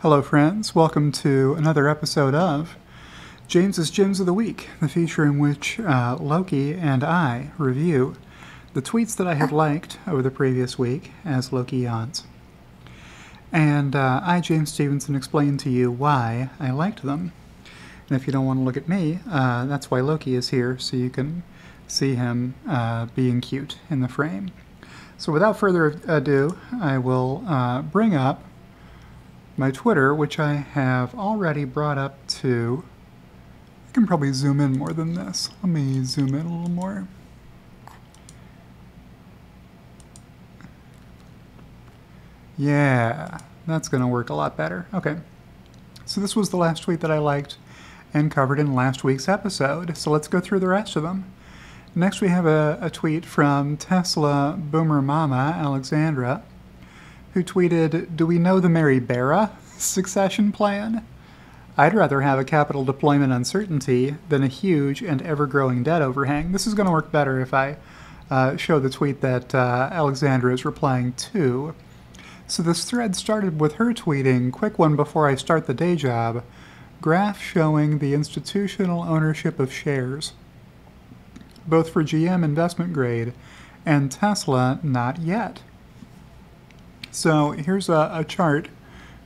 Hello friends, welcome to another episode of James's Gems of the Week, the feature in which Loki and I review the tweets that I have liked over the previous week as Loki yawns. And I, James Stevenson, explain to you why I liked them. And if you don't want to look at me, that's why Loki is here, so you can see him being cute in the frame. So without further ado, I will bring up my Twitter, which I have already brought up to... I can probably zoom in more than this. Let me zoom in a little more. Yeah, that's going to work a lot better. Okay. So this was the last tweet that I liked and covered in last week's episode. So let's go through the rest of them. Next we have a tweet from Tesla Boomer Mama Alexandra, who tweeted, "Do we know the Mary Barra succession plan? I'd rather have a capital deployment uncertainty than a huge and ever-growing debt overhang." This is going to work better if I show the tweet that Alexandra is replying to. So this thread started with her tweeting, "Quick one before I start the day job. Graph showing the institutional ownership of shares, both for GM investment grade and Tesla not yet." So here's a chart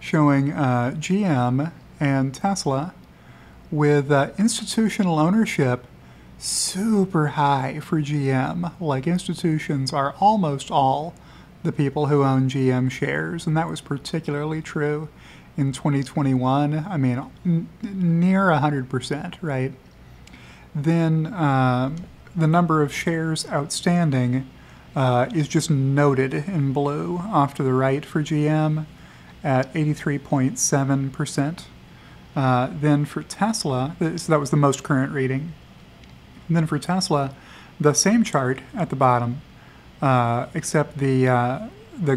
showing GM and Tesla with institutional ownership super high for GM. Like, institutions are almost all the people who own GM shares, and that was particularly true in 2021. I mean, near 100%, right? Then the number of shares outstanding is just noted in blue off to the right for GM at 83.7%. Then for Tesla, so that was the most current reading. And then for Tesla, the same chart at the bottom, except the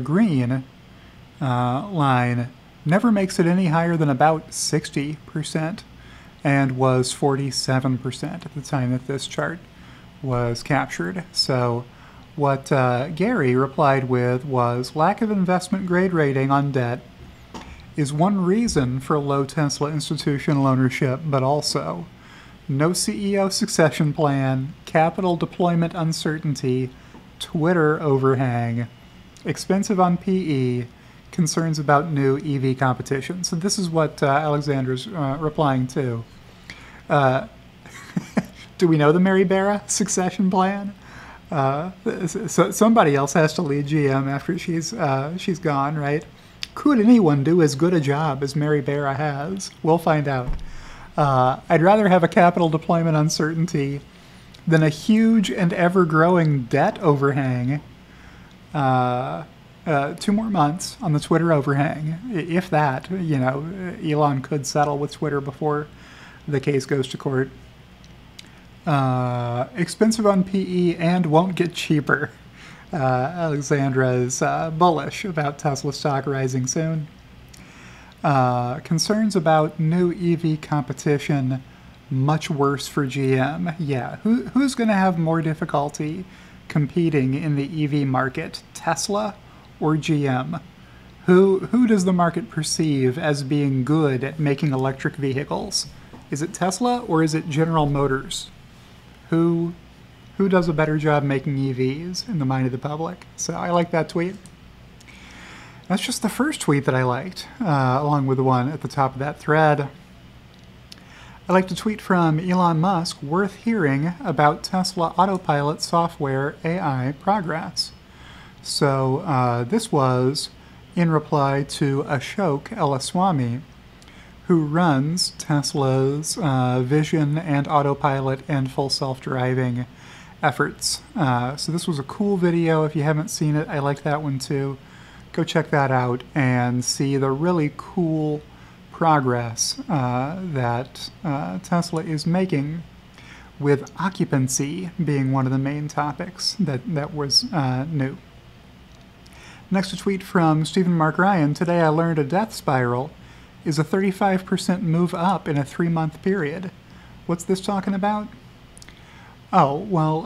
green line never makes it any higher than about 60% and was 47% at the time that this chart was captured. So what Gary replied with was, "Lack of investment grade rating on debt is one reason for low Tesla institutional ownership, but also no CEO succession plan, capital deployment uncertainty, Twitter overhang, expensive on PE, concerns about new EV competition." So this is what Alexandra's replying to. Do we know the Mary Barra succession plan? So somebody else has to lead GM after she's gone, right? Could anyone do as good a job as Mary Barra has? We'll find out. I'd rather have a capital deployment uncertainty than a huge and ever-growing debt overhang. 2 more months on the Twitter overhang. If that, you know, Elon could settle with Twitter before the case goes to court. Expensive on PE and won't get cheaper. Alexandra is bullish about Tesla stock rising soon. Concerns about new EV competition, much worse for GM. Yeah, who's going to have more difficulty competing in the EV market, Tesla or GM? Who does the market perceive as being good at making electric vehicles? Is it Tesla or is it General Motors? Who does a better job making EVs in the mind of the public? So I like that tweet. That's just the first tweet that I liked, along with the one at the top of that thread. I liked a tweet from Elon Musk, worth hearing about Tesla autopilot software AI progress. So this was in reply to Ashok Elaswamy, who runs Tesla's vision and autopilot and full self-driving efforts. So this was a cool video. If you haven't seen it, I liked that one too. Go check that out and see the really cool progress that Tesla is making, with occupancy being one of the main topics that was new. Next, a tweet from Stephen Mark Ryan. "Today I learned a death spiral is a 35% move up in a 3-month period." What's this talking about? Oh, well,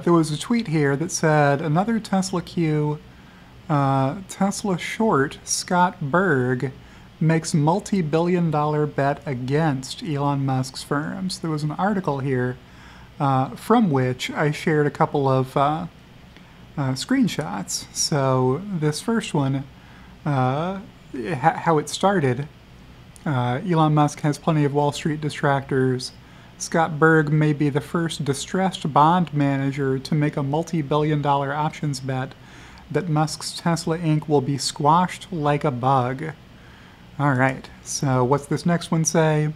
there was a tweet here that said, another Tesla Q, Tesla short, Scott Berg, makes multi-billion-dollar bet against Elon Musk's firms. There was an article here from which I shared a couple of screenshots. So this first one, how it started, Elon Musk has plenty of Wall Street distractors. Scott Berg may be the first distressed bond manager to make a multi-billion-dollar options bet that Musk's Tesla Inc. will be squashed like a bug. All right, so what's this next one say?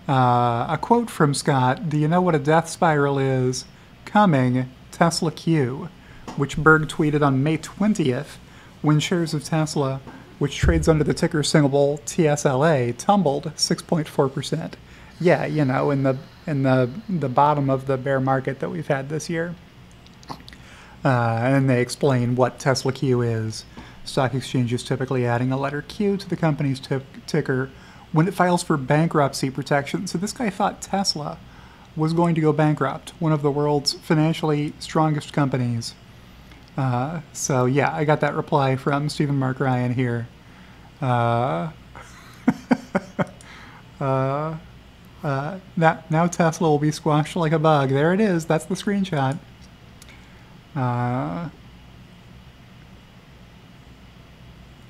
A quote from Scott, "Do you know what a death spiral is? Coming, Tesla Q," which Berg tweeted on May 20th when shares of Tesla, which trades under the ticker symbol TSLA, tumbled 6.4%. Yeah, you know, in the bottom of the bear market that we've had this year. And they explain what Tesla Q is. Stock exchanges typically adding a letter Q to the company's ticker when it files for bankruptcy protection. So this guy thought Tesla was going to go bankrupt, one of the world's financially strongest companies. So yeah, I got that reply from Stephen Mark Ryan here. Now Tesla will be squashed like a bug. There it is. That's the screenshot.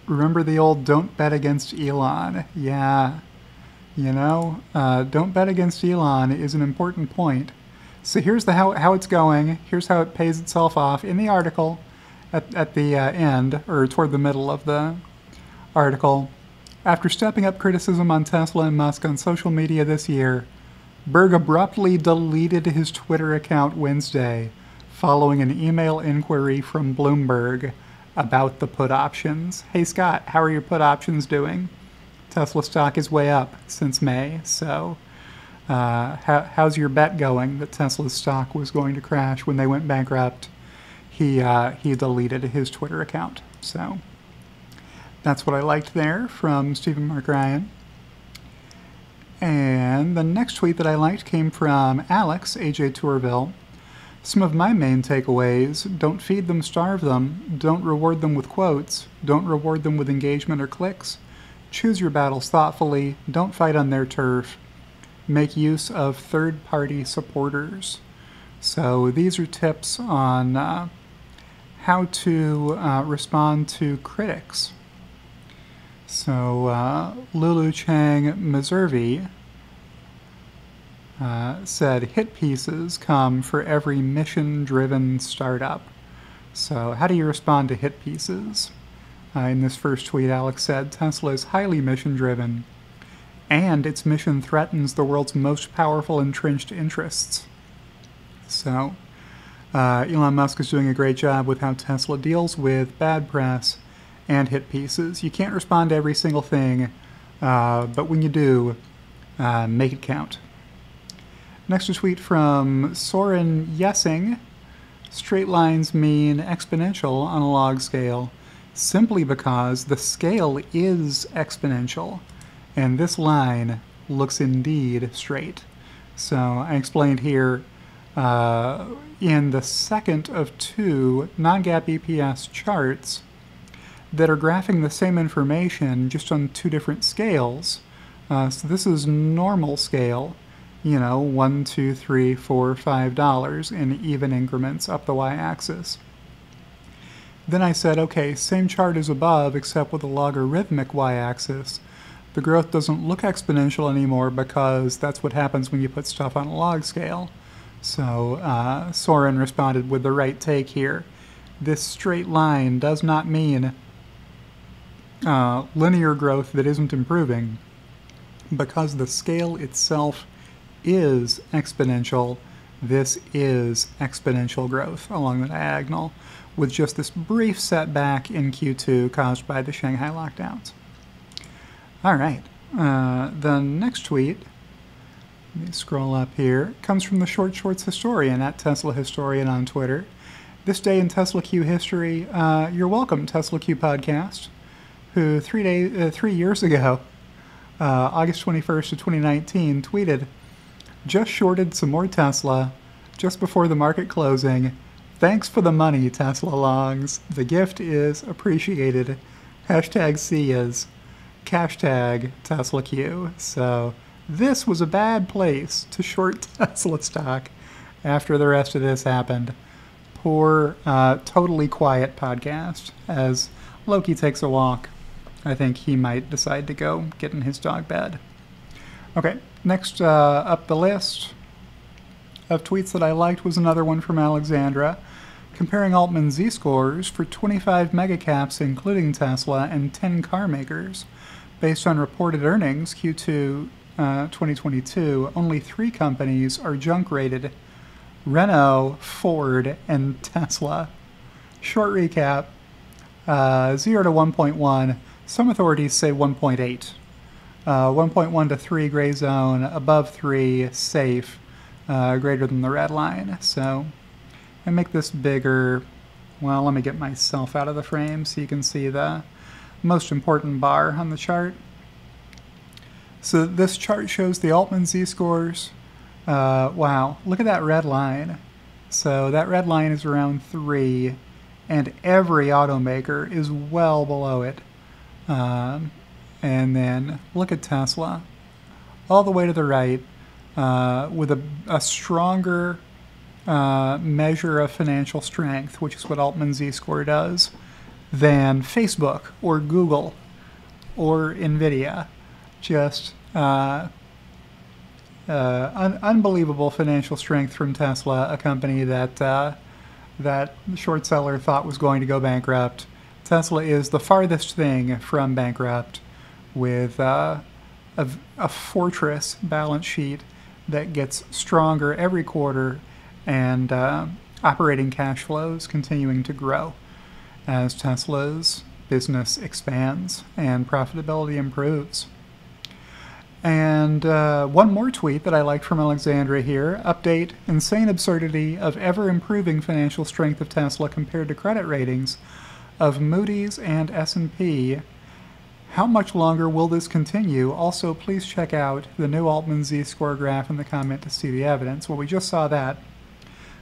Remember the old "don't bet against Elon"? Yeah, you know, don't bet against Elon is an important point. So here's how it's going. Here's how it pays itself off in the article at the end, or toward the middle of the article. After stepping up criticism on Tesla and Musk on social media this year, Berg abruptly deleted his Twitter account Wednesday following an email inquiry from Bloomberg about the put options. Hey Scott, how are your put options doing? Tesla stock is way up since May, so how's your bet going that Tesla's stock was going to crash when they went bankrupt? He deleted his Twitter account, so that's what I liked there from Stephen Mark Ryan. And the next tweet that I liked came from Alex, AJ Tourville. Some of my main takeaways: don't feed them, starve them. Don't reward them with quotes. Don't reward them with engagement or clicks. Choose your battles thoughtfully. Don't fight on their turf. Make use of third-party supporters. So these are tips on how to respond to critics. So Lulu Chang Meservey said, hit pieces come for every mission-driven startup. So how do you respond to hit pieces? In this first tweet, Alex said, Tesla is highly mission-driven, and its mission threatens the world's most powerful entrenched interests. So Elon Musk is doing a great job with how Tesla deals with bad press and hit pieces. You can't respond to every single thing, but when you do, make it count. Next, a tweet from Soren Yessing. Straight lines mean exponential on a log scale simply because the scale is exponential, and this line looks indeed straight. So I explained here in the second of two non-GAAP EPS charts that are graphing the same information just on two different scales. So this is normal scale, you know, $1, $2, $3, $4, $5 in even increments up the y-axis. Then I said, okay, same chart as above except with a logarithmic y-axis. The growth doesn't look exponential anymore because that's what happens when you put stuff on a log scale. So Soren responded with the right take here. This straight line does not mean linear growth that isn't improving, because the scale itself is exponential. This is exponential growth along the diagonal, with just this brief setback in Q2 caused by the Shanghai lockdowns. All right, the next tweet, let me scroll up here, comes from the Short Shorts historian at Tesla Historian on Twitter. This day in Tesla Q history, you're welcome, Tesla Q podcast, who 3 years ago, August 21st of 2019, tweeted, just shorted some more Tesla just before the market closing. Thanks for the money, Tesla longs. The gift is appreciated. Hashtag see yas. hashtag Tesla Q. So this was a bad place to short Tesla stock after the rest of this happened. Poor, totally quiet podcast. As Loki takes a walk, I think he might decide to go get in his dog bed. Okay, next up the list of tweets that I liked was another one from Alexandra, comparing Altman Z-scores for 25 megacaps, including Tesla, and 10 car makers. Based on reported earnings, Q2 2022, only 3 companies are junk-rated: Renault, Ford, and Tesla. Short recap, 0 to 1.1. Some authorities say 1.8. 1.1 to 3, gray zone. Above 3, safe. Greater than the red line. So, I make this bigger. Well, let me get myself out of the frame so you can see the most important bar on the chart. So this chart shows the Altman Z-scores. Wow, look at that red line. So that red line is around 3, and every automaker is well below it. And then look at Tesla, all the way to the right, with a stronger measure of financial strength, which is what Altman Z-score does, than Facebook or Google or NVIDIA. Just unbelievable financial strength from Tesla, a company that that the short seller thought was going to go bankrupt. Tesla is the farthest thing from bankrupt, with a fortress balance sheet that gets stronger every quarter, and operating cash flows continuing to grow as Tesla's business expands and profitability improves. And one more tweet that I liked from Alexandra here. Update: insane absurdity of ever-improving financial strength of Tesla compared to credit ratings of Moody's and S&P. How much longer will this continue? Also, please check out the new Altman Z-score graph in the comment to see the evidence. Well, we just saw that.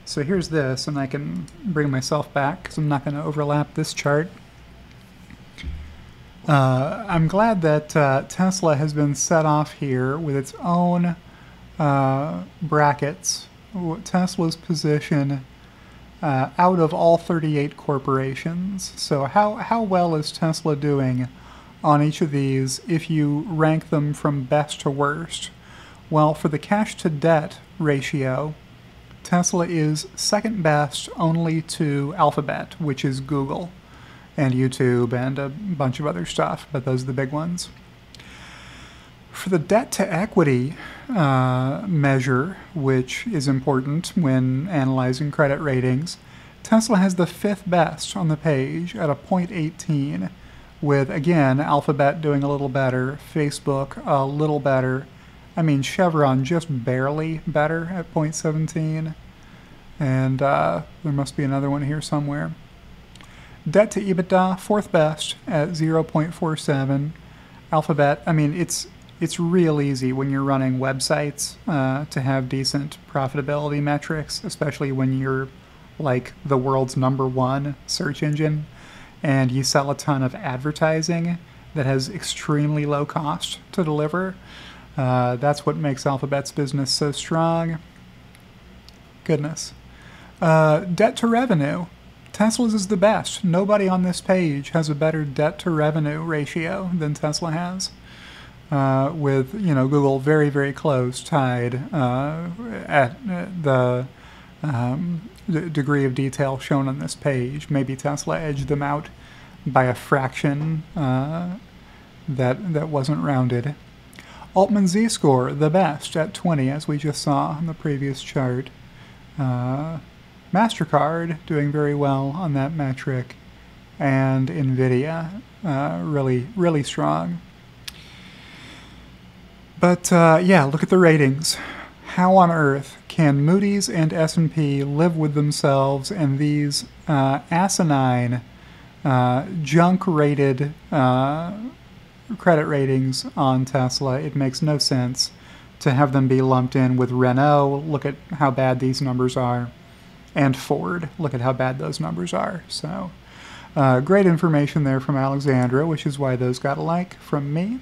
So here's this, and I can bring myself back because I'm not going to overlap this chart. I'm glad that Tesla has been set off here with its own brackets. Tesla's position out of all 38 corporations. So how well is Tesla doing on each of these if you rank them from best to worst? Well, for the cash to debt ratio, Tesla is second best only to Alphabet, which is Google, and YouTube, and a bunch of other stuff, but those are the big ones. For the debt to equity measure, which is important when analyzing credit ratings, Tesla has the 5th best on the page at a 0.18, with, again, Alphabet doing a little better, Facebook a little better. I mean, Chevron just barely better at 0.17, and there must be another one here somewhere. Debt to EBITDA, 4th best at 0.47. Alphabet, I mean, it's real easy when you're running websites to have decent profitability metrics, especially when you're like the world's #1 search engine and you sell a ton of advertising that has extremely low cost to deliver. That's what makes Alphabet's business so strong. Goodness. Debt to revenue. Tesla's is the best. Nobody on this page has a better debt to revenue ratio than Tesla has. With Google very, very close, tied at the degree of detail shown on this page. Maybe Tesla edged them out by a fraction that wasn't rounded. Altman Z-score, the best at 20, as we just saw on the previous chart. MasterCard doing very well on that metric, and NVIDIA really, really strong. But yeah, look at the ratings. How on earth can Moody's and S&P live with themselves and these asinine, junk-rated credit ratings on Tesla? It makes no sense to have them be lumped in with Renault. Look at how bad these numbers are. And Ford. Look at how bad those numbers are. So Great information there from Alexandra, which is why those got a like from me.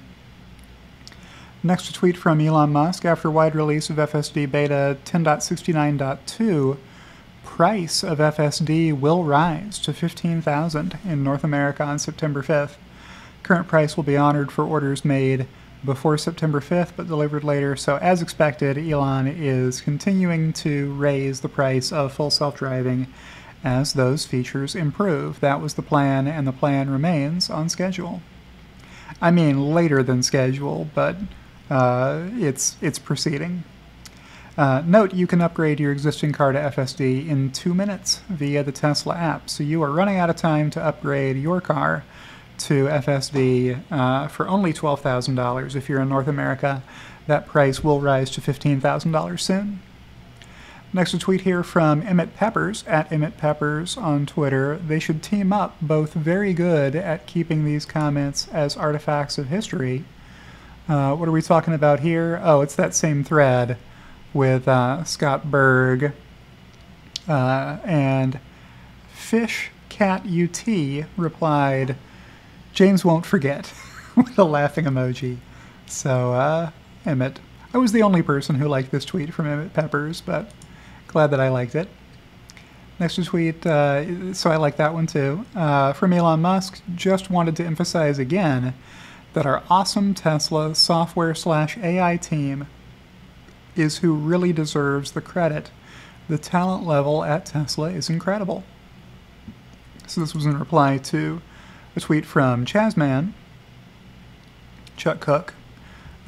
Next, a tweet from Elon Musk. After wide release of FSD Beta 10.69.2, price of FSD will rise to $15,000 in North America on September 5th. Current price will be honored for orders made before September 5th but delivered later. So as expected, Elon is continuing to raise the price of full self-driving as those features improve. That was the plan, and the plan remains on schedule. I mean later than schedule, but it's proceeding. Note, you can upgrade your existing car to FSD in 2 minutes via the Tesla app, so you are running out of time to upgrade your car to FSD for only $12,000 if you're in North America. That price will rise to $15,000 soon. Next, a tweet here from Emmett Peppers, at Emmett Peppers on Twitter. They should team up, both very good at keeping these comments as artifacts of history. What are we talking about here? Oh, it's that same thread with Scott Berg and Fish Cat UT replied, "James won't forget," with a laughing emoji. So, Emmett. I was the only person who liked this tweet from Emmett Peppers, but glad that I liked it. Next tweet, so I like that one too. From Elon Musk, just wanted to emphasize again that our awesome Tesla software/AI team is who really deserves the credit. The talent level at Tesla is incredible. So this was in reply to a tweet from Chazman, Chuck Cook,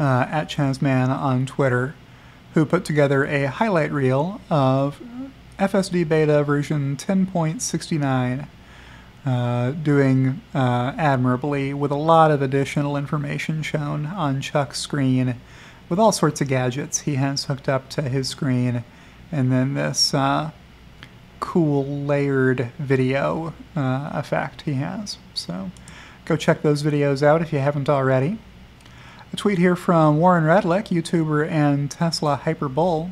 at Chazman on Twitter, who put together a highlight reel of FSD Beta version 10.69, doing admirably, with a lot of additional information shown on Chuck's screen, with all sorts of gadgets he has hooked up to his screen, and then this cool layered video effect he has. So go check those videos out if you haven't already. A tweet here from Warren Redlick, YouTuber and Tesla Hyperbull.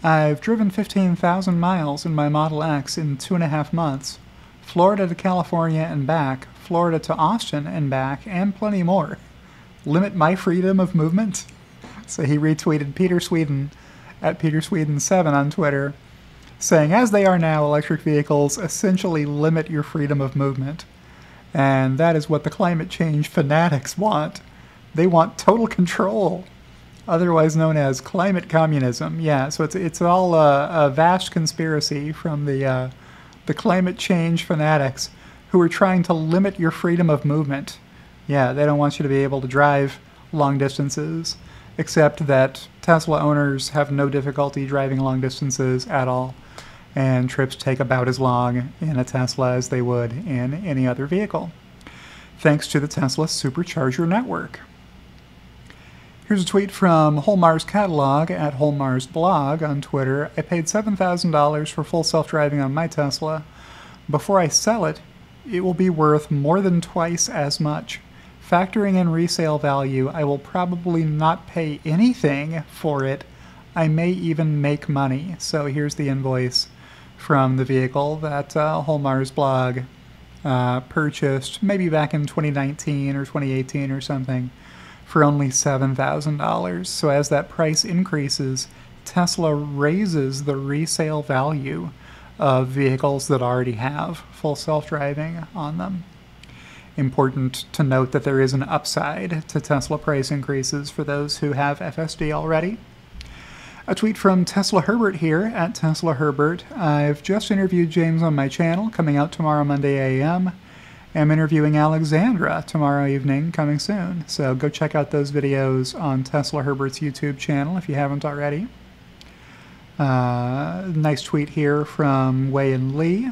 I've driven 15,000 miles in my Model X in 2.5 months. Florida to California and back, Florida to Austin and back, and plenty more. Limit my freedom of movement? So he retweeted Peter Sweden at PeterSweden7 on Twitter, saying, as they are now, electric vehicles essentially limit your freedom of movement. And that is what the climate change fanatics want. They want total control, otherwise known as climate communism. Yeah, so it's all a vast conspiracy from the climate change fanatics who are trying to limit your freedom of movement. Yeah, they don't want you to be able to drive long distances, except that Tesla owners have no difficulty driving long distances at all, and trips take about as long in a Tesla as they would in any other vehicle, thanks to the Tesla Supercharger network. Here's a tweet from Holmar's Catalog at Holmar's Blog on Twitter. I paid $7,000 for full self-driving on my Tesla. Before I sell it, it will be worth more than twice as much. Factoring in resale value, I will probably not pay anything for it. I may even make money. So here's the invoice from the vehicle that Holmar's Blog purchased maybe back in 2019 or 2018 or something, for only $7,000. So as that price increases, Tesla raises the resale value of vehicles that already have full self-driving on them. Important to note that there is an upside to Tesla price increases for those who have FSD already. A tweet from Tesla Herbert here, at Tesla Herbert. I've just interviewed James on my channel, coming out tomorrow, Monday a.m. I'm interviewing Alexandra tomorrow evening, coming soon. So go check out those videos on Tesla Herbert's YouTube channel if you haven't already. Nice tweet here from Wei and Lee.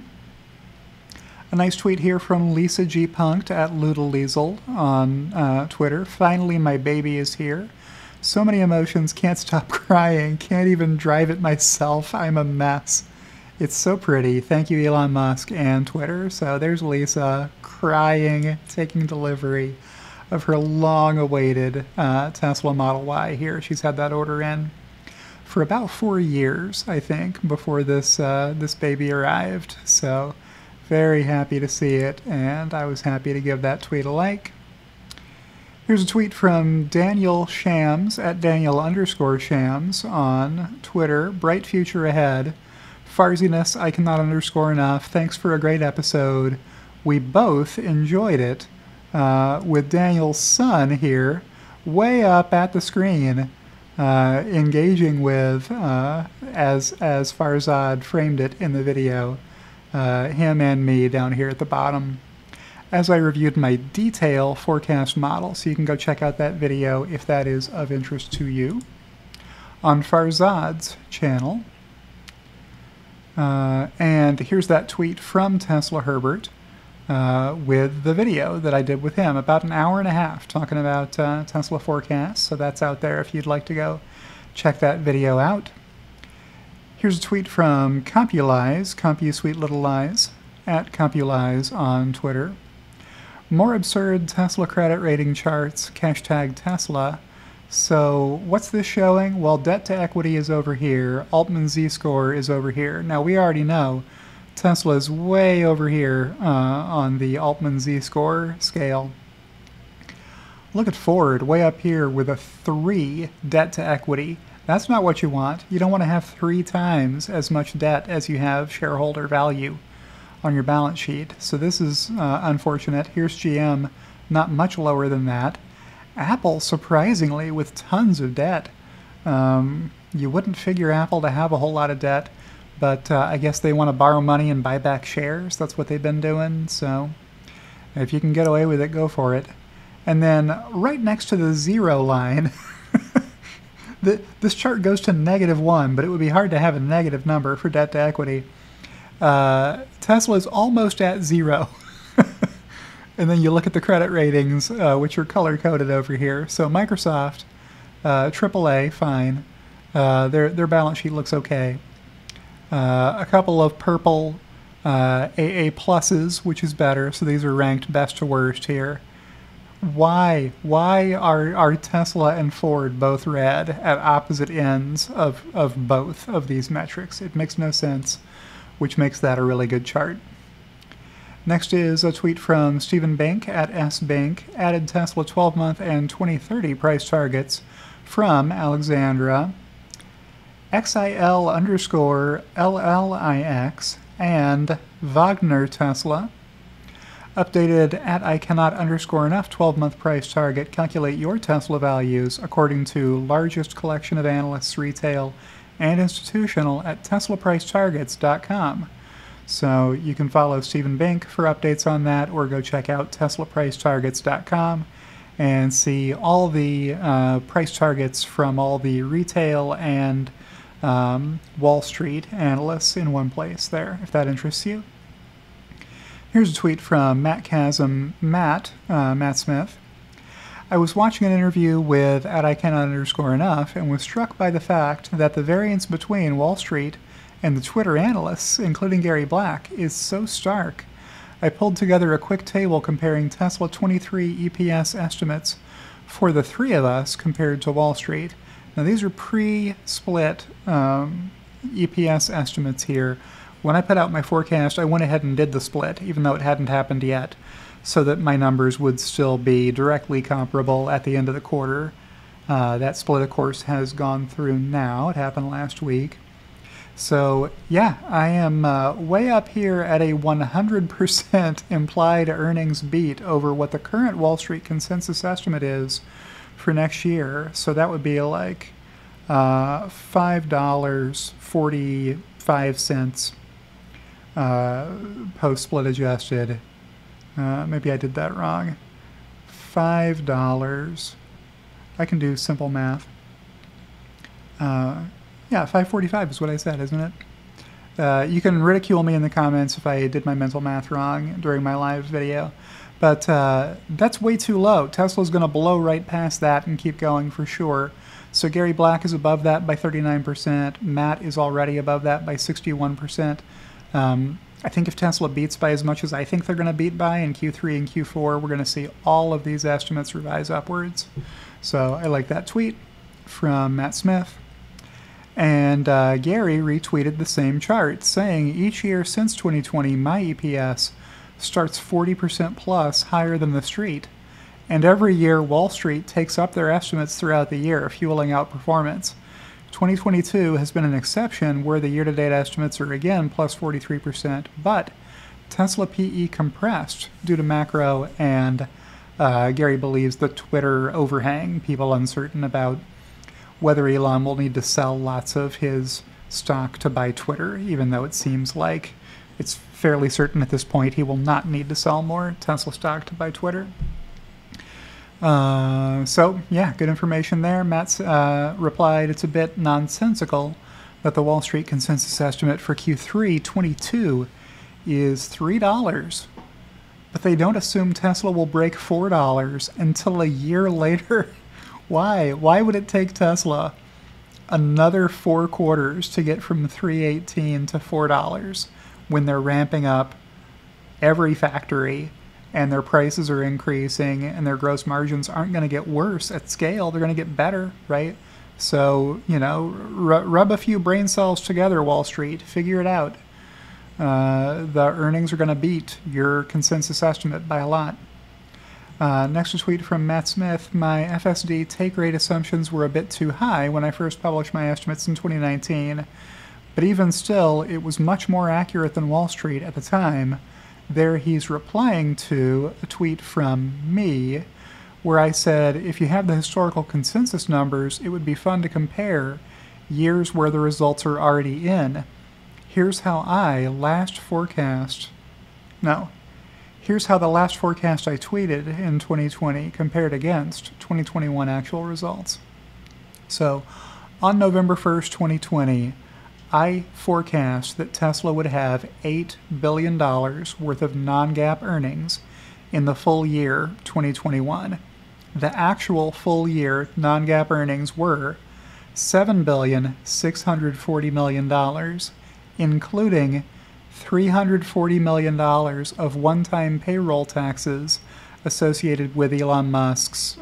A nice tweet here from Lisa G. Punked at Loodle Liesel on Twitter. Finally, my baby is here. So many emotions, can't stop crying, can't even drive it myself. I'm a mess. It's so pretty. Thank you, Elon Musk and Twitter. So there's Lisa crying, taking delivery of her long-awaited Tesla Model Y here. She's had that order in for about 4 years, I think, before this baby arrived. So Very happy to see it, and I was happy to give that tweet a like. Here's a tweet from Daniel Shams at Daniel_Shams on Twitter. Bright future ahead. Farsiness I cannot underscore enough. Thanks for a great episode. We both enjoyed it. With Daniel's son here, way up at the screen, engaging with, as Farzad framed it in the video, him and me down here at the bottom, as I reviewed my detail forecast model. So you can go check out that video if that is of interest to you on Farzad's channel. And here's that tweet from Tesla Herbert with the video that I did with him, about an hour and a half, talking about Tesla forecasts. So that's out there if you'd like to go check that video out. Here's a tweet from Compulize, CompuSweetLittleLies, at Compulize on Twitter. More absurd Tesla credit rating charts, hashtag Tesla. So what's this showing? Well, debt to equity is over here. Altman Z-score is over here. Now we already know Tesla is way over here on the Altman Z-score scale. Look at Ford, way up here with a 3 debt to equity. That's not what you want. You don't want to have 3 times as much debt as you have shareholder value on your balance sheet. So this is unfortunate. Here's GM, not much lower than that. Apple, surprisingly, with tons of debt. You wouldn't figure Apple to have a whole lot of debt, but I guess they want to borrow money and buy back shares. That's what they've been doing. So if you can get away with it, go for it. And then right next to the 0 line, this chart goes to -1, but it would be hard to have a negative number for debt to equity. Tesla is almost at 0. And then you look at the credit ratings, which are color-coded over here. So Microsoft, AAA, fine. Their balance sheet looks okay. A couple of purple AA pluses, which is better. So these are ranked best to worst here. Why are Tesla and Ford both red at opposite ends of both of these metrics? It makes no sense, which makes that a really good chart. Next is a tweet from Stephen Bank at SBank, added Tesla 12-month and 2030 price targets from Alexandra, XIL_LLIX, and Wagner Tesla. Updated at I cannot underscore enough 12-month price target. Calculate your Tesla values according to largest collection of analysts, retail and institutional at teslapricetargets.com. So you can follow Stephen Bank for updates on that, or go check out teslapricetargets.com and see all the price targets from all the retail and Wall Street analysts in one place there, if that interests you. Here's a tweet from Matt Chasm, Matt Smith. I was watching an interview with at I cannot underscore enough and was struck by the fact that the variance between Wall Street and the Twitter analysts, including Gary Black, is so stark. I pulled together a quick table comparing Tesla 23 EPS estimates for the 3 of us compared to Wall Street. Now these are pre-split EPS estimates here. When I put out my forecast, I went ahead and did the split, even though it hadn't happened yet, so that my numbers would still be directly comparable at the end of the quarter. That split, of course, has gone through now. It happened last week. So yeah, I am way up here at a 100% implied earnings beat over what the current Wall Street consensus estimate is for next year. So that would be like $5.45 post-split adjusted. Maybe I did that wrong. $5. I can do simple math. Yeah, 545 is what I said, isn't it? You can ridicule me in the comments if I did my mental math wrong during my live video. But that's way too low. Tesla's going to blow right past that and keep going for sure. So Gary Black is above that by 39%. Matt is already above that by 61%. I think if Tesla beats by as much as I think they're going to beat by in Q3 and Q4, we're going to see all of these estimates revise upwards. So I like that tweet from Matt Smith. And Gary retweeted the same chart, saying each year since 2020, my EPS starts 40% plus higher than the street. And every year, Wall Street takes up their estimates throughout the year, fueling outperformance. 2022 has been an exception where the year-to-date estimates are again plus 43%, but Tesla PE compressed due to macro and Gary believes the Twitter overhang, people uncertain about whether Elon will need to sell lots of his stock to buy Twitter, even though it seems like it's fairly certain at this point he will not need to sell more Tesla stock to buy Twitter. So, yeah, good information there. Matt's replied, it's a bit nonsensical that the Wall Street consensus estimate for Q3 22 is $3, but they don't assume Tesla will break $4 until a year later. Why? Why would it take Tesla another 4 quarters to get from $3.18 to $4 when they're ramping up every factory and their prices are increasing and their gross margins aren't going to get worse at scale? They're going to get better, right? So, you know, rub a few brain cells together, Wall Street. Figure it out. The earnings are going to beat your consensus estimate by a lot. Next a tweet from Matt Smith. My FSD take rate assumptions were a bit too high when I first published my estimates in 2019, but even still, it was much more accurate than Wall Street at the time. There he's replying to a tweet from me where I said, if you have the historical consensus numbers, it would be fun to compare years where the results are already in. Here's how the last forecast I tweeted in 2020 compared against 2021 actual results. So on November 1st, 2020, I forecast that Tesla would have $8 billion worth of non-GAAP earnings in the full year 2021. The actual full year non-GAAP earnings were $7,640 million, including $340 million of one-time payroll taxes associated with Elon Musk's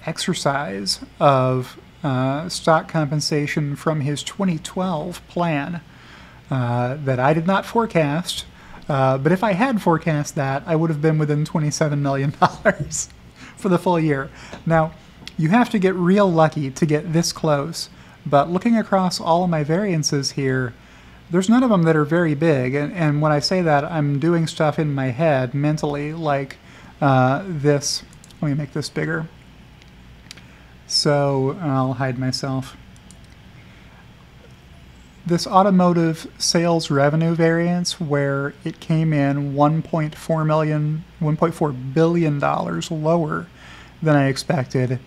exercise of stock compensation from his 2012 plan that I did not forecast. But if I had forecast that, I would have been within $27 million for the full year. Now, you have to get real lucky to get this close, but looking across all of my variances here, there's none of them that are very big, and when I say that, I'm doing stuff in my head mentally, like this. Let me make this bigger. So I'll hide myself. This automotive sales revenue variance, where it came in $1.4 billion lower than I expected.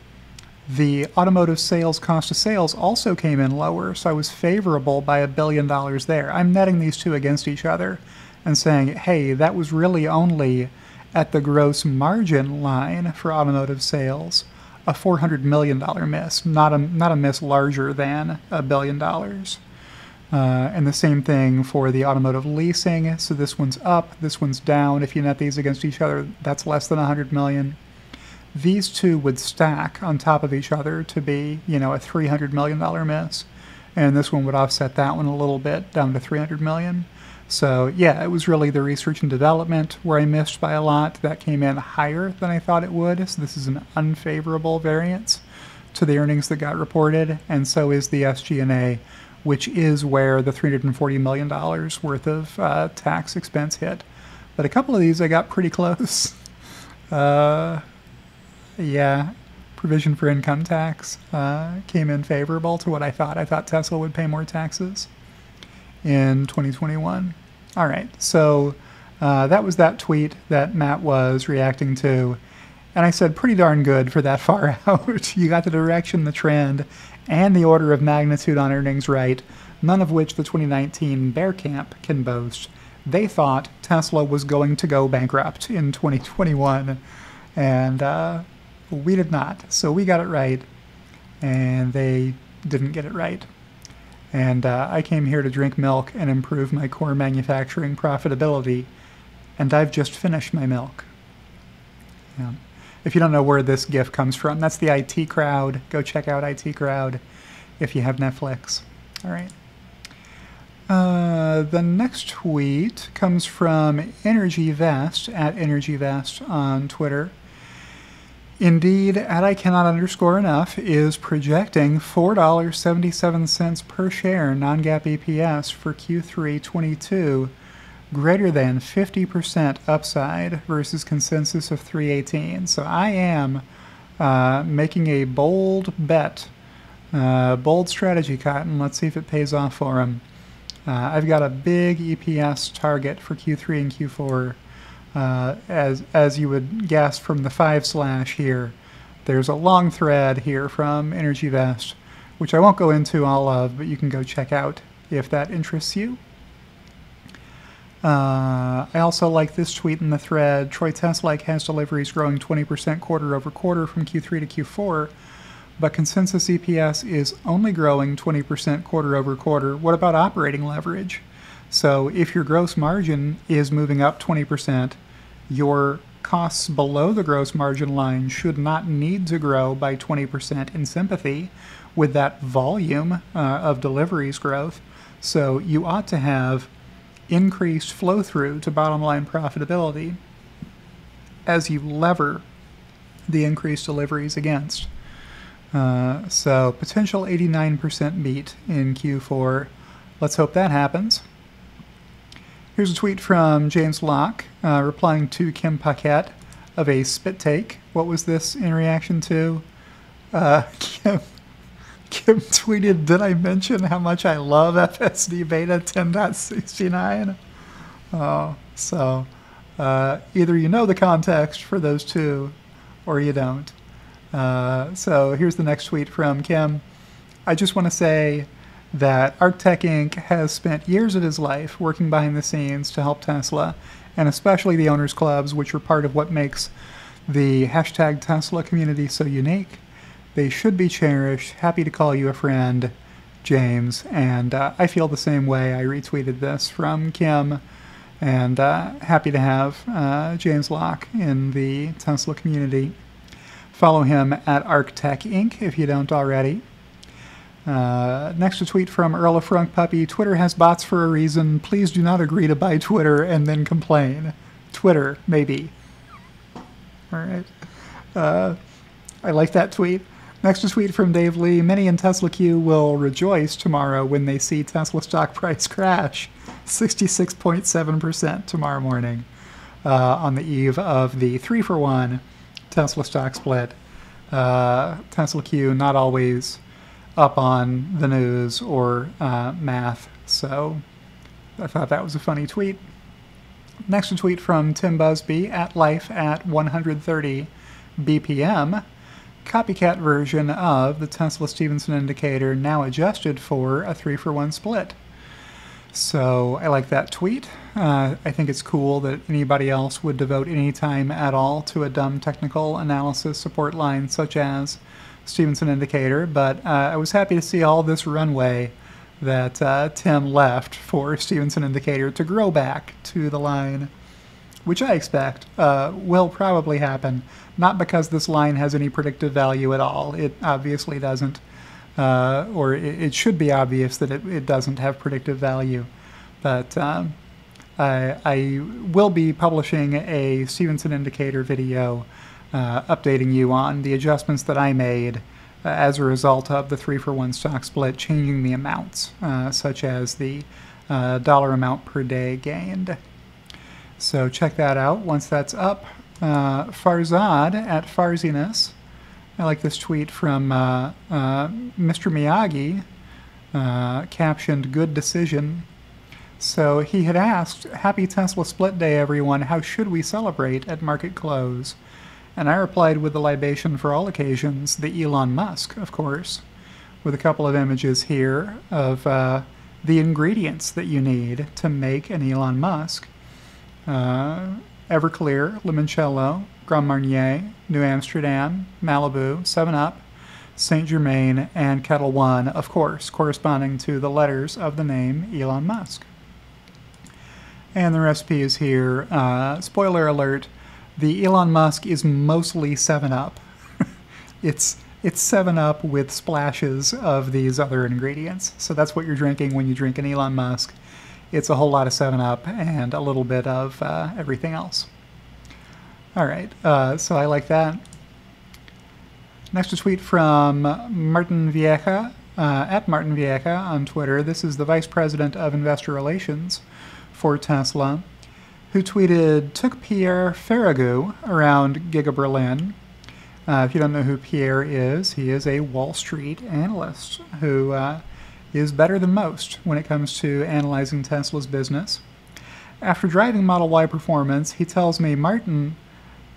The automotive sales cost of sales also came in lower, so I was favorable by $1 billion there. I'm netting these two against each other and saying, hey, that was really only at the gross margin line for automotive sales, a $400 million miss, not a miss larger than $1 billion. And the same thing for the automotive leasing. So this one's up, this one's down. If you net these against each other, that's less than $100 million. These two would stack on top of each other to be, you know, a $300 million miss. And this one would offset that one a little bit, down to $300 million. So, yeah, it was really the research and development where I missed by a lot. That came in higher than I thought it would. So this is an unfavorable variance to the earnings that got reported. And so is the SG&A, which is where the $340 million worth of tax expense hit. But a couple of these I got pretty close. Yeah, provision for income tax came in favorable to what I thought. I thought Tesla would pay more taxes in 2021. All right, so that was that tweet that Matt was reacting to. And I said, pretty darn good for that far out. You got the direction, the trend, and the order of magnitude on earnings right, none of which the 2019 bear camp can boast. They thought Tesla was going to go bankrupt in 2021, and we did not. So we got it right, and they didn't get it right. And I came here to drink milk and improve my core manufacturing profitability, and I've just finished my milk. Yeah. If you don't know where this GIF comes from, that's the IT Crowd. Go check out IT Crowd. if you have Netflix. All right. The next tweet comes from EnergyVest, at EnergyVest on Twitter. Indeed, at I cannot underscore enough, is projecting $4.77 per share non-GAAP EPS for Q3 22, greater than 50% upside versus consensus of 318. So I am making a bold bet, bold strategy, Cotton. Let's see if it pays off for him. I've got a big EPS target for Q3 and Q4. As you would guess from the 5/ here, there's a long thread here from EnergyVest, which I won't go into all of, but you can go check out if that interests you. I also like this tweet in the thread. Troy Tesla has deliveries growing 20% quarter over quarter from Q3 to Q4, but consensus EPS is only growing 20% quarter over quarter. What about operating leverage? So if your gross margin is moving up 20%, your costs below the gross margin line should not need to grow by 20% in sympathy with that volume of deliveries growth. So you ought to have increased flow-through to bottom line profitability as you lever the increased deliveries against. So potential 89% beat in Q4. Let's hope that happens. Here's a tweet from James Locke replying to Kim Paquette of a spit take. What was this in reaction to? Kim tweeted, did I mention how much I love FSD Beta 10.69? So either you know the context for those two or you don't. So here's the next tweet from Kim. I just want to say that ArcTech Inc. has spent years of his life working behind the scenes to help Tesla, and especially the owners clubs, which are part of what makes the hashtag Tesla community so unique. They should be cherished. Happy to call you a friend, James. And I feel the same way. I retweeted this from Kim, and happy to have James Locke in the Tesla community. Follow him at ArcTech Inc. if you don't already. Next, a tweet from Earl of Frunk Puppy. Twitter has bots for a reason. Please do not agree to buy Twitter and then complain. Twitter, maybe. All right. I like that tweet. Next, a tweet from Dave Lee. Many in Tesla Q will rejoice tomorrow when they see Tesla stock price crash 66.7% tomorrow morning on the eve of the 3-for-1 Tesla stock split. Tesla Q not always up on the news or math, so I thought that was a funny tweet. Next, a tweet from Tim Busby at life at 130 BPM. Copycat version of the Tesla Stevenson indicator now adjusted for a 3-for-1 split. So I like that tweet. I think it's cool that anybody else would devote any time at all to a dumb technical analysis support line such as Stevenson indicator, but I was happy to see all this runway that Tim left for Stevenson indicator to grow back to the line, which I expect will probably happen, not because this line has any predictive value at all. It obviously doesn't, or it should be obvious that it doesn't have predictive value, but I will be publishing a Stevenson indicator video updating you on the adjustments that I made as a result of the 3-for-1 stock split, changing the amounts, such as the dollar amount per day gained. So check that out once that's up. Farzad at Farziness. I like this tweet from Mr. Miyagi, captioned, good decision. So he had asked, happy Tesla split day everyone, how should we celebrate at market close? And I replied with the libation for all occasions, the Elon Musk, of course, with a couple of images here of the ingredients that you need to make an Elon Musk. Everclear, Limoncello, Grand Marnier, New Amsterdam, Malibu, 7-Up, Saint Germain, and Kettle One, of course, corresponding to the letters of the name Elon Musk. And the recipe is here. Spoiler alert, the Elon Musk is mostly 7-Up. It's It's 7-Up with splashes of these other ingredients. So that's what you're drinking when you drink an Elon Musk. It's a whole lot of 7-Up and a little bit of everything else. All right, so I like that. Next, a tweet from Martin Vieja, at Martin Vieja on Twitter. This is the Vice President of Investor Relations for Tesla, who tweeted, took Pierre Ferragu around Giga Berlin. If you don't know who Pierre is, he is a Wall Street analyst who is better than most when it comes to analyzing Tesla's business. After driving Model Y Performance, he tells me, Martin,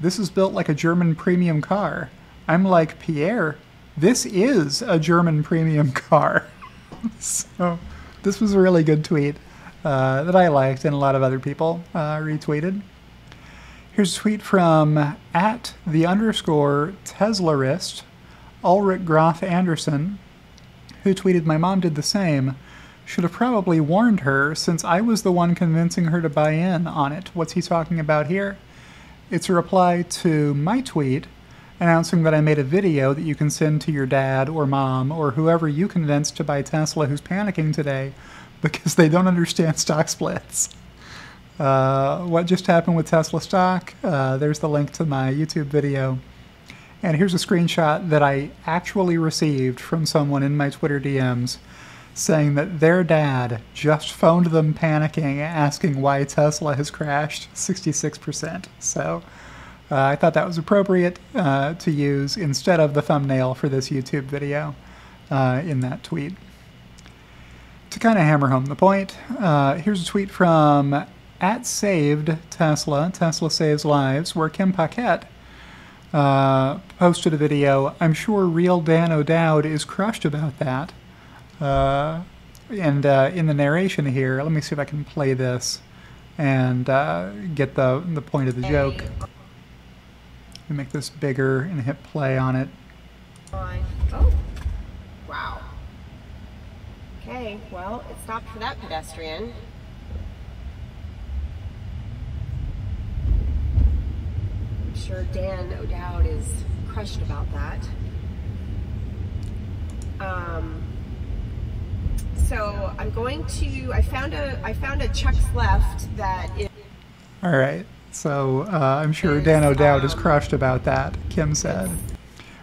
this is built like a German premium car. I'm like, Pierre, this is a German premium car. So this was a really good tweet that I liked and a lot of other people retweeted. Here's a tweet from at _the Teslarist, Ulrich Groth Anderson, who tweeted, my mom did the same. Should have probably warned her since I was the one convincing her to buy in on it. What's he talking about here? It's a reply to my tweet announcing that I made a video that you can send to your dad or mom or whoever you convinced to buy Tesla who's panicking today because they don't understand stock splits. What just happened with Tesla stock? There's the link to my YouTube video. And here's a screenshot that I actually received from someone in my Twitter DMs saying that their dad just phoned them panicking, asking why Tesla has crashed 66%. So I thought that was appropriate to use instead of the thumbnail for this YouTube video in that tweet. To kind of hammer home the point, here's a tweet from at Saved Tesla, Tesla Saves Lives, where Kim Paquette posted a video. I'm sure real Dan O'Dowd is crushed about that. And in the narration here, let me see if I can play this and get the point of the joke. Let me make this bigger and hit play on it. Oh, wow. Okay, well, it stopped for that pedestrian. I'm sure Dan O'Dowd is crushed about that. So I'm going to, I found a Chuck's Left that is... All right, so I'm sure Dan O'Dowd is crushed about that, Kim said,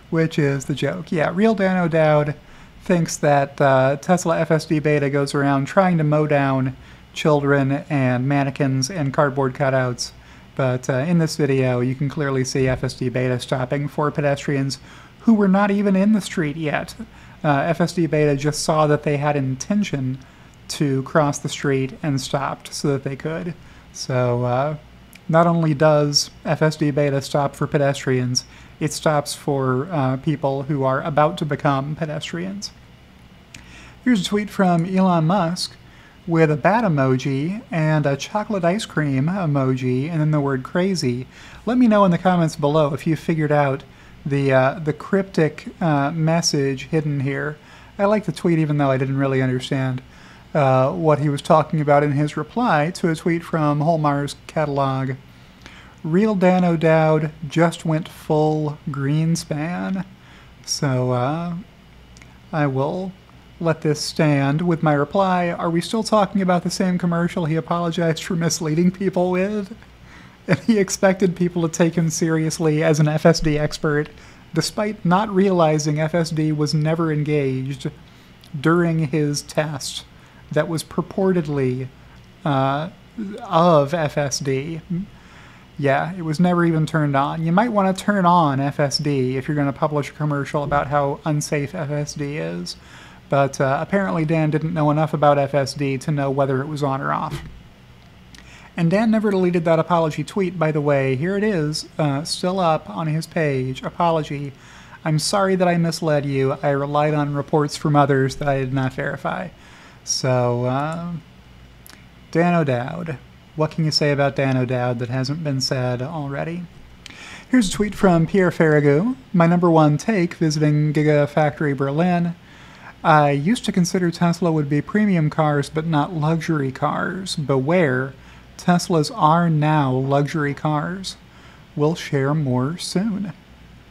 which is the joke. Yeah, real Dan O'Dowd thinks that Tesla FSD beta goes around trying to mow down children and mannequins and cardboard cutouts. But in this video, you can clearly see FSD beta stopping for pedestrians who were not even in the street yet. FSD beta just saw that they had intention to cross the street and stopped so that they could. So not only does FSD beta stop for pedestrians, it stops for people who are about to become pedestrians. Here's a tweet from Elon Musk with a bat emoji and a chocolate ice cream emoji and then the word crazy. Let me know in the comments below if you figured out the cryptic message hidden here. I like the tweet even though I didn't really understand what he was talking about in his reply to a tweet from Holmar's catalog. Real Dan O'Dowd just went full Greenspan. So I will let this stand with my reply. Are we still talking about the same commercial he apologized for misleading people with? And he expected people to take him seriously as an FSD expert, despite not realizing FSD was never engaged during his test that was purportedly of FSD. Yeah, it was never even turned on. You might want to turn on FSD if you're going to publish a commercial about how unsafe FSD is. But apparently Dan didn't know enough about FSD to know whether it was on or off. And Dan never deleted that apology tweet, by the way. Here it is, still up on his page. Apology. I'm sorry that I misled you. I relied on reports from others that I did not verify. So, Dan O'Dowd. What can you say about Dan O'Dowd that hasn't been said already? Here's a tweet from Pierre Ferragu. My #1 take visiting Gigafactory Berlin. I used to consider Tesla would be premium cars but not luxury cars. Beware. Teslas are now luxury cars. We'll share more soon.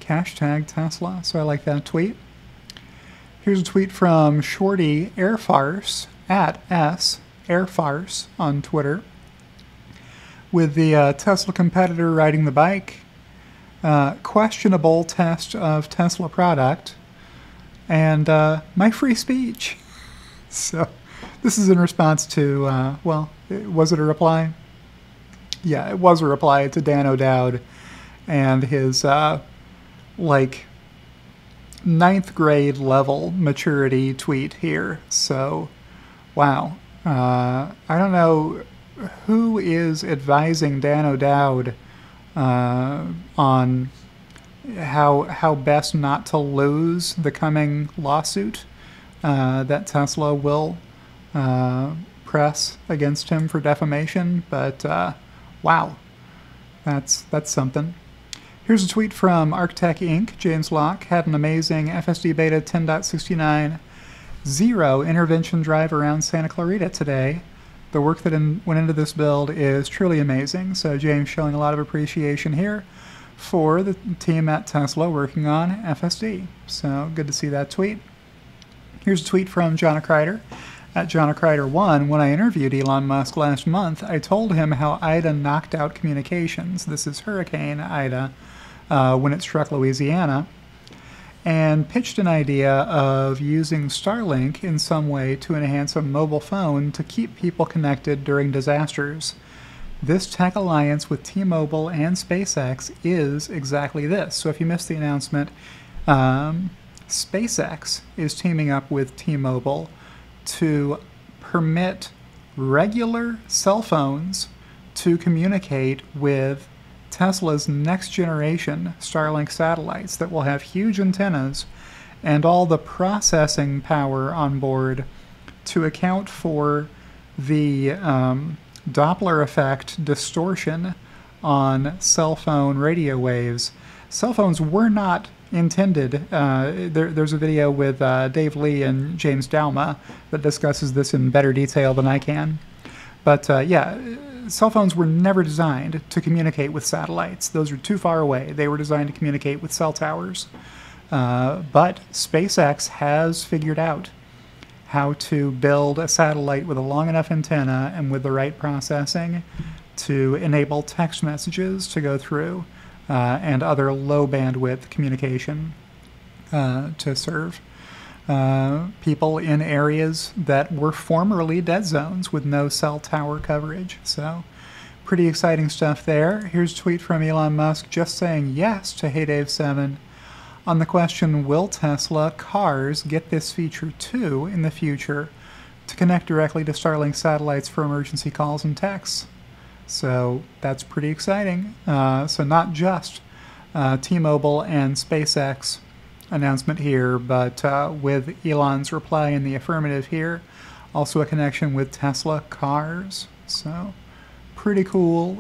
hashtag Tesla, so I like that tweet. Here's a tweet from Shorty Airfarce at S Airfarce on Twitter, with the Tesla competitor riding the bike. Questionable test of Tesla product, and my free speech. So this is in response to, well, was it a reply? Yeah, it was a reply to Dan O'Dowd and his, like, 9th grade level maturity tweet here. So, wow. I don't know who is advising Dan O'Dowd on how best not to lose the coming lawsuit that Tesla will press against him for defamation, but wow, that's something. Here's a tweet from Arctech Inc. James Locke had an amazing FSD Beta 10.69 zero intervention drive around Santa Clarita today. The work that went into this build is truly amazing, so James showing a lot of appreciation here for the team at Tesla working on FSD. So good to see that tweet. Here's a tweet from John Kreider at John Kreider1. When I interviewed Elon Musk last month, I told him how Ida knocked out communications. This is Hurricane Ida when it struck Louisiana, and pitched an idea of using Starlink in some way to enhance a mobile phone to keep people connected during disasters. This tech alliance with T-Mobile and SpaceX is exactly this. So if you missed the announcement, SpaceX is teaming up with T-Mobile to permit regular cell phones to communicate with Tesla's next generation Starlink satellites that will have huge antennas and all the processing power on board to account for the Doppler effect distortion on cell phone radio waves. Cell phones were not intended. There's a video with Dave Lee and James Dalma that discusses this in better detail than I can. But yeah, cell phones were never designed to communicate with satellites. Those are too far away. They were designed to communicate with cell towers. But SpaceX has figured out how to build a satellite with a long enough antenna and with the right processing to enable text messages to go through and other low bandwidth communication to serve people in areas that were formerly dead zones with no cell tower coverage. So pretty exciting stuff there. Here's a tweet from Elon Musk just saying yes to Hey Dave 7 on the question, will Tesla cars get this feature too in the future to connect directly to Starlink satellites for emergency calls and texts? So that's pretty exciting. So not just T-Mobile and SpaceX announcement here, but with Elon's reply in the affirmative here, also a connection with Tesla cars. So pretty cool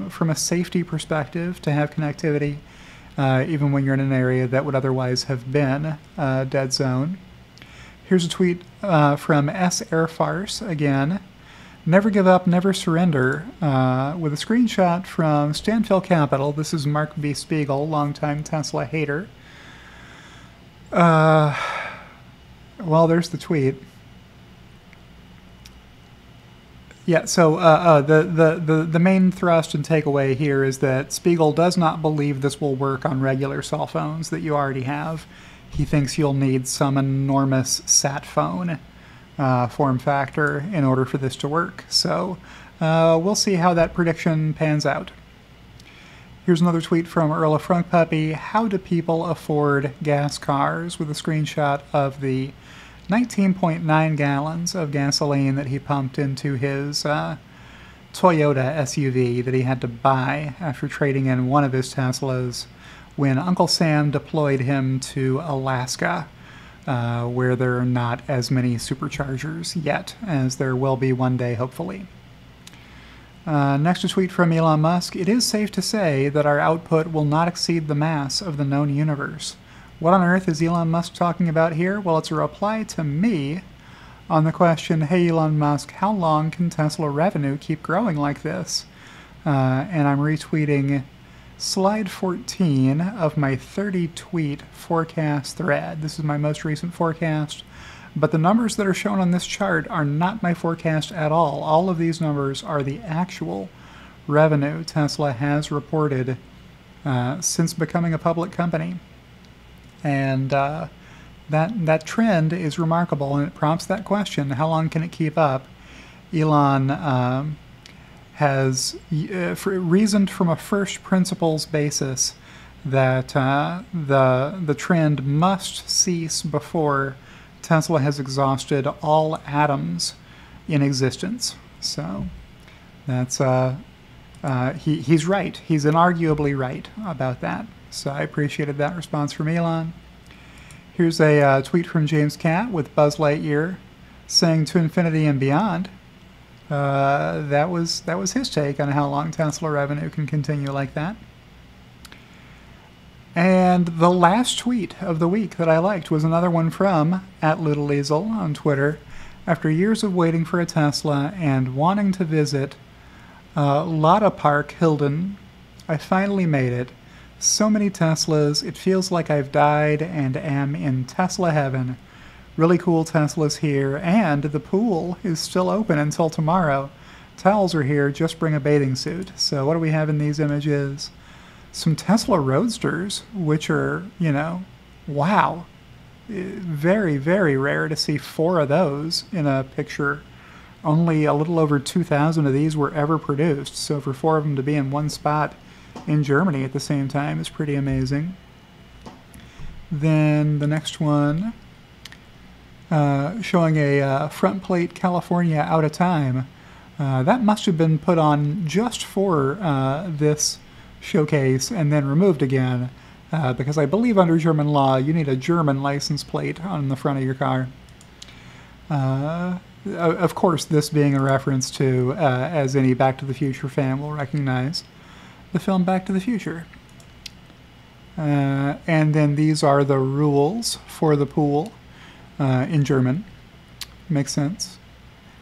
from a safety perspective to have connectivity even when you're in an area that would otherwise have been a dead zone. Here's a tweet from S Airfarce again. Never give up, never surrender, with a screenshot from Stanfield Capital. This is Mark B. Spiegel, longtime Tesla hater. Well, there's the tweet. Yeah, so the main thrust and takeaway here is that Spiegel does not believe this will work on regular cell phones that you already have. He thinks you'll need some enormous sat phone form factor in order for this to work. So we'll see how that prediction pans out. Here's another tweet from Earl of Frunkpuppy. How do people afford gas cars? With a screenshot of the 19.9 gallons of gasoline that he pumped into his Toyota SUV that he had to buy after trading in one of his Teslas when Uncle Sam deployed him to Alaska, where there are not as many superchargers yet, as there will be one day, hopefully. Next, a tweet from Elon Musk. It is safe to say that our output will not exceed the mass of the known universe. What on earth is Elon Musk talking about here? Well, it's a reply to me on the question, hey Elon Musk, how long can Tesla revenue keep growing like this? And I'm retweeting slide 14 of my 30 tweet forecast thread. This is my most recent forecast, but the numbers that are shown on this chart are not my forecast at all. All of these numbers are the actual revenue Tesla has reported since becoming a public company. And that trend is remarkable, and it prompts that question: how long can it keep up? Elon has reasoned from a first principles basis that the trend must cease before Tesla has exhausted all atoms in existence. So that's he's right. He's inarguably right about that. So I appreciated that response from Elon. Here's a tweet from James Catt with Buzz Lightyear saying "to infinity and beyond." That was his take on how long Tesla revenue can continue like that. And the last tweet of the week that I liked was another one from @LittleEasel on Twitter. After years of waiting for a Tesla and wanting to visit Lotta Park, Hilden, I finally made it. So many Teslas, it feels like I've died and am in Tesla heaven. Really cool Teslas here, and the pool is still open until tomorrow. Towels are here, just bring a bathing suit. So what do we have in these images? Some Tesla Roadsters, which are, you know, wow. Very, very rare to see 4 of those in a picture. Only a little over 2,000 of these were ever produced, so for 4 of them to be in one spot in Germany at the same time is pretty amazing. Then the next one, showing a front plate California out of time. That must have been put on just for this showcase and then removed again, because I believe under German law you need a German license plate on the front of your car. Of course, this being a reference to, as any Back to the Future fan will recognize, the film Back to the Future. And then these are the rules for the pool in German. Makes sense.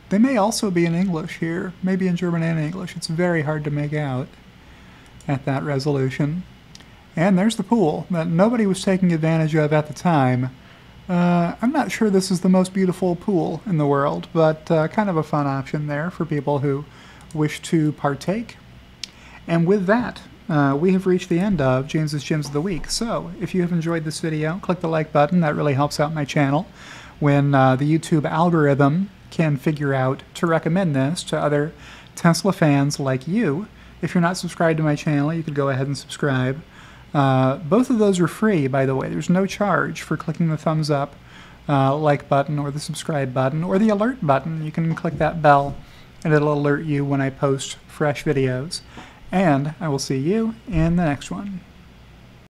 They may also be in English here, maybe in German and English. It's very hard to make out at that resolution. And there's the pool that nobody was taking advantage of at the time. I'm not sure this is the most beautiful pool in the world, but kind of a fun option there for people who wish to partake. And with that, we have reached the end of James's Gems of the Week. So if you have enjoyed this video, click the like button. That really helps out my channel when the YouTube algorithm can figure out to recommend this to other Tesla fans like you. If you're not subscribed to my channel, you could go ahead and subscribe. Both of those are free, by the way. There's no charge for clicking the thumbs up like button or the subscribe button or the alert button. You can click that bell and it'll alert you when I post fresh videos. And I will see you in the next one.